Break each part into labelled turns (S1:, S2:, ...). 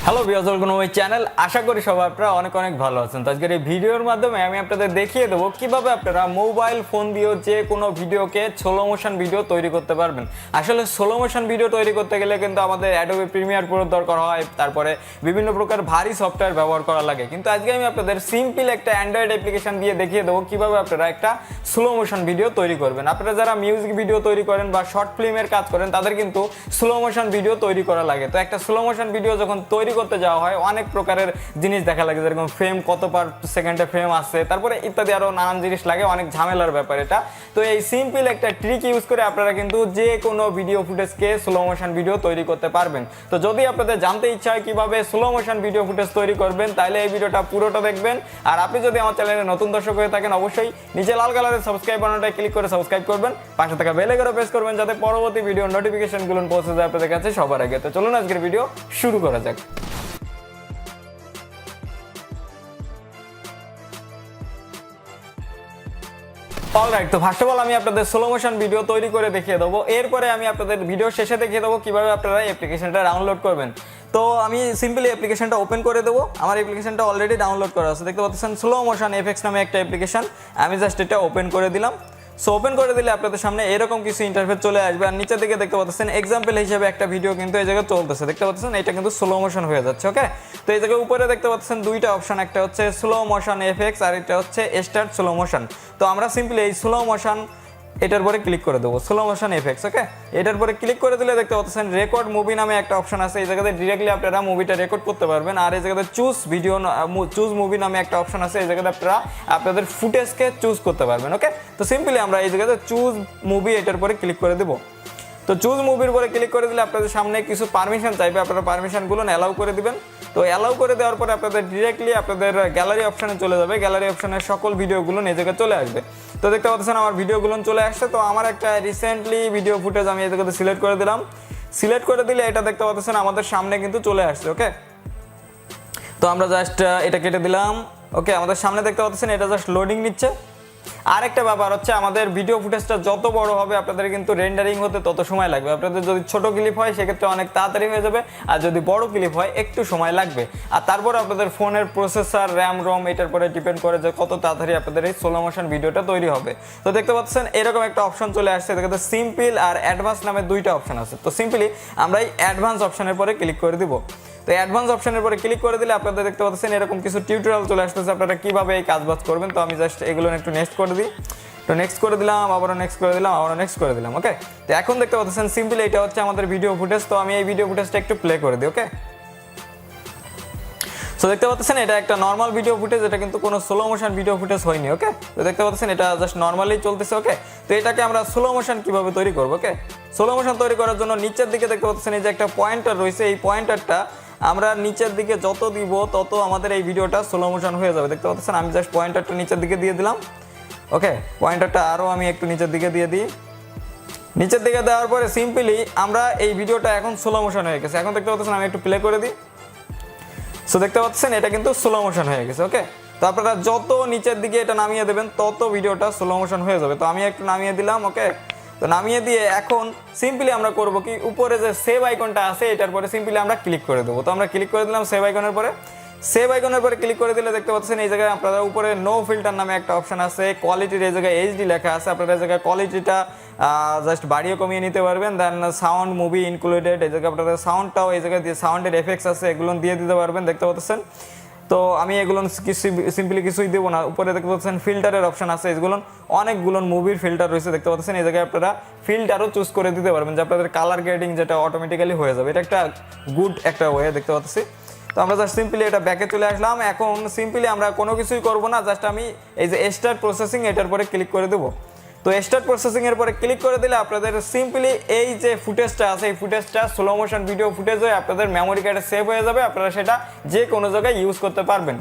S1: Hello viewers, welcome to my channel. আশা করি সবাই আপনারা অনেক অনেক ভালো আছেন। তো আজকের এই ভিডিওর মাধ্যমে আমি আপনাদের দেখিয়ে দেবো কিভাবে আপনারা মোবাইল ফোন দিয়েও যে কোনো ভিডিওকে স্লো মোশন ভিডিও তৈরি করতে পারবেন। আসলে স্লো মোশন ভিডিও তৈরি করতে গেলে কিন্তু আমাদের অ্যাডোবি প্রিমিয়ার প্রোর দরকার হয়, তারপরে বিভিন্ন প্রকার ভারী সফটওয়্যার ব্যবহার করা লাগে। কিন্তু আজকে আমি আপনাদের সিম্পল একটা অ্যান্ড্রয়েড অ্যাপ্লিকেশন দিয়ে দেখিয়ে দেবো কিভাবে আপনারা একটা স্লো মোশন ভিডিও তৈরি করবেন। আপনারা যারা মিউজিক ভিডিও তৈরি করেন বা শর্ট ফিল্মের কাজ করেন তাদের কিন্তু স্লো মোশন ভিডিও তৈরি করা লাগে। তো একটা স্লো মোশন ভিডিও যখন তৈরি করতে যাওয়া হয় অনেক প্রকারের জিনিস দেখা লাগে, যেরকম ফ্রেম কত পার সেকেন্ডে ফ্রেম আসছে, তারপরে ইত্যাদি আরো নানান জিনিস লাগে, অনেক ঝামেলার ব্যাপার এটা। তো এই সিম্পল একটা ট্রিক ইউজ করে আপনারা কিন্তু যে কোনো ভিডিও ফুটেজকে স্লো মোশন ভিডিও তৈরি করতে পারবেন। তো যদি আপনাদের জানতে ইচ্ছা হয় কিভাবে স্লো মোশন ভিডিও ফুটেজ তৈরি করবেন তাহলে এই ভিডিওটা পুরোটা দেখবেন। আর আপনি যদি আমার চ্যানেলে নতুন দর্শক হয়ে থাকেন অবশ্যই নিচে লাল কালারের সাবস্ক্রাইব বাটনটায় ক্লিক করে সাবস্ক্রাইব করবেন, পাশে থাকা বেল আইকনটা প্রেস করবেন যাতে পরবর্তী ভিডিও নোটিফিকেশনগুলো পৌঁছে যায় আপনাদের কাছে সবার আগে। তো চলুন আজকের ভিডিও শুরু করা যাক। অলরাইট, তো ফার্স্ট অফ অল আমি আপনাদের স্লো মোশন ভিডিও তৈরি করে দেখিয়ে দেবো। এরপরে আমি আপনাদের ভিডিও শেষে দেখিয়ে দেবো কিভাবে আপনারা অ্যাপ্লিকেশনটা ডাউনলোড করবেন। তো আমি সিম্পলি অ্যাপ্লিকেশনটা ওপেন করে দেবো। আমার অ্যাপ্লিকেশনটা অলরেডি ডাউনলোড করা আছে, দেখতে পাচ্ছেন স্লো মোশন এফএক্স নামে একটা অ্যাপ্লিকেশন। আমি জাস্ট এটা ওপেন করে দিলাম। সো ওপেন করে দিলে আপনাদের সামনে এরকম কিছু ইন্টারফেস চলে আসবে। আর নিচের দিকে দেখতে পাচ্ছেন এক্সাম্পল হিসেবে একটা ভিডিও কিন্তু এই জায়গায় চলতেছে, দেখতে পাচ্ছেন এটা কিন্তু স্লো মোশন হয়ে যাচ্ছে। ওকে, তো এই জায়গায় উপরে দেখতে পাচ্ছেন দুইটা অপশন, একটা হচ্ছে স্লো মোশন এফএক্স আর এটা হচ্ছে স্টার্ট স্লো মোশন। তো আমরা সিম্পলি এই স্লো মোশন এটার পরে ক্লিক করে দেবো, স্লো মোশন এফএক্স। ওকে, এটার পরে ক্লিক করে দিলে দেখতে পাচ্ছেন রেকর্ড মুভি নামে একটা অপশন আছে। এই জায়গাতে ডিরেক্টলি আপনারা মুভিটা রেকর্ড করতে পারবেন। আর এই জায়গাতে চুজ মুভি নামে একটা অপশন আছে। এই জায়গাতে আপনারা আপনাদের ফুটেজকে চুজ করতে পারবেন। ওকে, তো সিম্পলি আমরা এই জায়গাতে চুজ মুভি এটার পরে ক্লিক করে দেবো। তো চুজ মুভির পরে ক্লিক করে দিলে আপনাদের সামনে কিছু পারমিশন চাইবে, আপনারা পারমিশনগুলো অ্যালাউ করে দিবেন। তো অ্যালাউ করে দেওয়ার পরে আপনাদের ডিরেক্টলি আপনাদের গ্যালারি অপশানে চলে যাবে। গ্যালারি অপশানের সকল ভিডিওগুলো এই জায়গায় চলে আসবে। তো দেখতে পাচ্ছেন আমার ভিডিওগুলো চলে আসছে। তো আমার একটা রিসেন্টলি ভিডিও ফুটেজ আমি এই জায়গাতে সিলেক্ট করে দিলাম। সিলেক্ট করে দিলে এটা দেখতে পাচ্ছেন আমাদের সামনে কিন্তু চলে আসছে। ওকে, তো আমরা জাস্ট এটা কেটে দিলাম। ওকে, আমাদের সামনে দেখতে পাচ্ছেন এটা জাস্ট লোডিং নিচ্ছে। আরেকটা ব্যাপার হচ্ছে আমাদের ভিডিও ফুটেজটা যত বড় হবে আপনাদের কিন্তু রেন্ডারিং হতে তত সময় লাগবে। আপনাদের যদি ছোট ক্লিপ হয় সেক্ষেত্রে অনেক তাড়াতাড়ি হয়ে যাবে, আর যদি বড় ক্লিপ হয় একটু সময় লাগবে। আর তারপর আপনাদের ফোনের প্রসেসর, র্যাম, রম এটার পরে ডিপেন্ড করে যে কত তাড়াতাড়ি আপনাদের এই স্লো মোশন ভিডিওটা তৈরি হবে। তো দেখতে পাচ্ছেন এরকম একটা অপশন চলে আসছে, দেখতে সিম্পল আর অ্যাডভান্স নামে দুইটা অপশন আছে। তো সিম্পলি আমরা এই অ্যাডভান্স অপশনের পরে ক্লিক করে দিব। তো অ্যাডভান্স অপশনের পরে ক্লিক করে দিলে আপনাদের দেখতে পাচ্ছেন এরকম কিছু টিউটোরিয়াল চলে আসতেছে আপনারা কিভাবে এই কাজবাজ করবেন। তো আমি জাস্ট এগুলো একটু নেক্সট করে দিই। তো নেক্সট করে দিলাম, আবারও নেক্সট করে দিলাম, আবারও নেক্সট করে দিলাম। ওকে, তো এখন দেখতে পাচ্ছেন সিম্পলি এটা হচ্ছে আমাদের ভিডিও ফুটেজ। তো আমি এই ভিডিও ফুটেজটা একটু প্লে করে দিই। ওকে, সো দেখতে পাচ্ছেন এটা একটা নর্মাল ভিডিও ফুটেজ, এটা কিন্তু কোনো স্লো মোশন ভিডিও ফুটেজ হয়নি। ওকে, তো দেখতে পাচ্ছেন এটা জাস্ট নর্মালি চলতেছে। ওকে, তো এটাকে আমরা স্লো মোশন কিভাবে তৈরি করবো। ওকে, স্লো মোশন তৈরি করার জন্য নিচের দিকে দেখতে পাচ্ছেন এই যে একটা পয়েন্টার রয়েছে, এই পয়েন্টারটা আমরা নিচের দিকে যত দিব তত আমাদের এই ভিডিওটা স্লো মোশন হয়ে যাবে। দেখতে পাচ্ছেন আমি জাস্ট পয়েন্টারটা নিচের দিকে দিয়ে দিলাম। ওকে, পয়েন্টারটা আরও আমি একটু নিচের দিকে দিয়ে দিই। নিচের দিকে দেওয়ার পরে সিম্পলি আমরা এই ভিডিওটা এখন স্লো মোশন হয়ে গেছে। এখন দেখতে পাচ্ছেন আমি একটু প্লে করে দিই। সো দেখতে পাচ্ছেন এটা কিন্তু স্লো মোশন হয়ে গেছে। ওকে, তো আপনারা যত নিচের দিকে এটা নামিয়ে দেবেন তত ভিডিওটা স্লো মোশন হয়ে যাবে। তো আমি একটু নামিয়ে দিলাম। ওকে, তো নামিয়ে দিয়ে এখন সিম্পলি আমরা করবো কি, উপরে যে সেভ আইকনটা আছে এটার পরে সিম্পলি আমরা ক্লিক করে দেবো। তো আমরা ক্লিক করে দিলাম সেভ আইকনের পরে। সেভ আইকনের পরে ক্লিক করে দিলে দেখতে পাচ্ছেন এই জায়গায় আপনারা উপরে নো ফিল্টার নামে একটা অপশন আছে। কোয়ালিটির এই জায়গায় এইচডি লেখা আছে, আপনারা এই জায়গায় কোয়ালিটিটা জাস্ট বাড়িয়ে কমিয়ে নিতে পারবেন। দেন সাউন্ড মুভি ইনক্লুডেড, এই জায়গায় আপনাদের সাউন্ডটাও এই জায়গায় দিয়ে সাউন্ডের এফেক্টস আছে এগুলো দিয়ে দিতে পারবেন, দেখতে পাচ্ছেন। তো আমি এগুলো সিম্পলি কিছুই দেবো না। উপরে দেখতে পাচ্ছেন ফিল্টারের অপশন আছে, এগুলো অনেকগুলো মুভির ফিল্টার রয়েছে, দেখতে পাচ্ছেন এই জায়গায় আপনারা ফিল্টারও চুজ করে দিতে পারবেন যে আপনাদের কালার গ্রেডিং যেটা অটোমেটিক্যালি হয়ে যাবে। এটা একটা গুড একটা ওয়ে, দেখতে পাচ্ছি। তো আমরা জাস্ট সিম্পলি এটা ব্যাকে চলে আসলাম। এখন সিম্পলি আমরা কোনো কিছুই করবো না, জাস্ট আমি এই যে স্টার্ট প্রসেসিং এটার পরে ক্লিক করে দেবো। তো স্টার্ট প্রসেসিং এর পরে ক্লিক করে দিলে আপনাদের সিম্পলি এই যে ফুটেজটা আছে এই ফুটেজটা স্লো মোশন ভিডিও ফুটেজ হয়ে আপনাদের মেমোরি কার্ডে সেভ হয়ে যাবে, আপনারা সেটা যে কোনো জায়গায় ইউজ করতে পারবেন।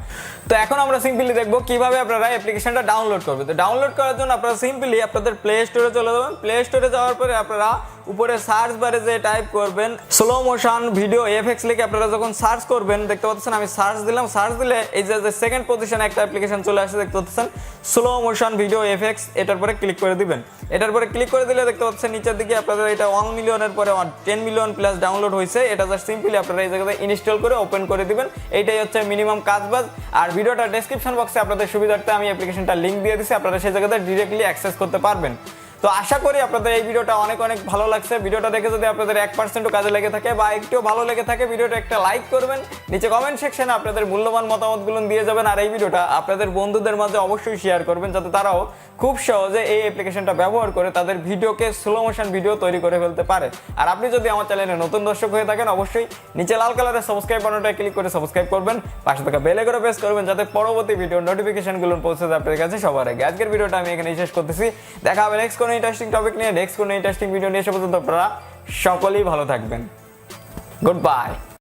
S1: তো এখন আমরা সিম্পলি দেখবো কিভাবে আপনারা অ্যাপ্লিকেশনটা ডাউনলোড করবেন। তো ডাউনলোড করার জন্য আপনারা সিম্পলি আপনাদের প্লে স্টোরে চলে যাবেন। প্লে স্টোরে যাওয়ার পরে আপনারা উপরে সার্চ বারে যে টাইপ করবেন স্লো মোশন ভিডিও এফএক্স লিখে আপনারা যখন সার্চ করবেন দেখতে পাচ্ছেন আমি সার্চ দিলাম, সার্চ দিলে এই যে সেকেন্ড পজিশনে একটা অ্যাপ্লিকেশন চলে আসছে দেখতে পাচ্ছেন স্লো মোশন ভিডিও এফএক্স, এটার পরে ক্লিক করে দিবেন। এটার পরে ক্লিক করে দিলে দেখতে পাচ্ছেন নিচের দিকে আপনাদের এটা 1 মিলিয়নের পরে 10 মিলিয়ন প্লাস ডাউনলোড হয়েছে। এটা জাস্ট সিম্পলি আপনারা এই জায়গাতে ইনস্টল করে ওপেন করে দিবেন। এইটাই হচ্ছে মিনিমাম কাজবাজ। আর ভিডিওটা ডেসক্রিপশন বক্সে আপনাদের সুবিধার্থে আমি অ্যাপ্লিকেশনটা লিংক দিয়ে দিচ্ছি, আপনারা সেই জায়গাতে ডিরেক্টলি অ্যাক্সেস করতে পারবেন। তো আশা করি আপনাদের এই ভিডিওটা অনেক অনেক ভালো লাগছে। ভিডিওটা দেখে যদি আপনাদের 1%ও কাজে লেগে থাকে বা একটু ভালো লেগে থাকে ভিডিওটা একটা লাইক করবেন, নিচে কমেন্ট সেকশনে আপনাদের মূল্যবান মতামতগুলো দিয়ে যাবেন। আর এই ভিডিওটা আপনাদের বন্ধুদের মাঝে অবশ্যই শেয়ার করবেন যাতে তারাও খুব সহজে এই অ্যাপ্লিকেশনটা ব্যবহার করে তাদের ভিডিওকে স্লো মোশন ভিডিও তৈরি করে ফেলতে পারে। আর আপনি যদি আমার চ্যানেলে নতুন দর্শক হয়ে থাকেন অবশ্যই নিচে লাল কালারের সাবস্ক্রাইব বাটনটা ক্লিক করে সাবস্ক্রাইব করবেন, পাশে থাকা বেল আইকনে প্রেস করবেন যাতে পরবর্তী ভিডিওর নোটিফিকেশনগুলো পৌঁছে যায় আপনাদের কাছে সবার আগে। আজকের ভিডিওটা আমি এখানেই শেষ করতেছি। দেখা হবে নেক্সট কোনো ইন্টারেস্টিং টপিক নিয়ে, নেক্সট কোনো ইন্টারেস্টিং ভিডিও নিয়ে। সে পর্যন্ত আপনারা সকলেই ভালো থাকবেন। Good bye.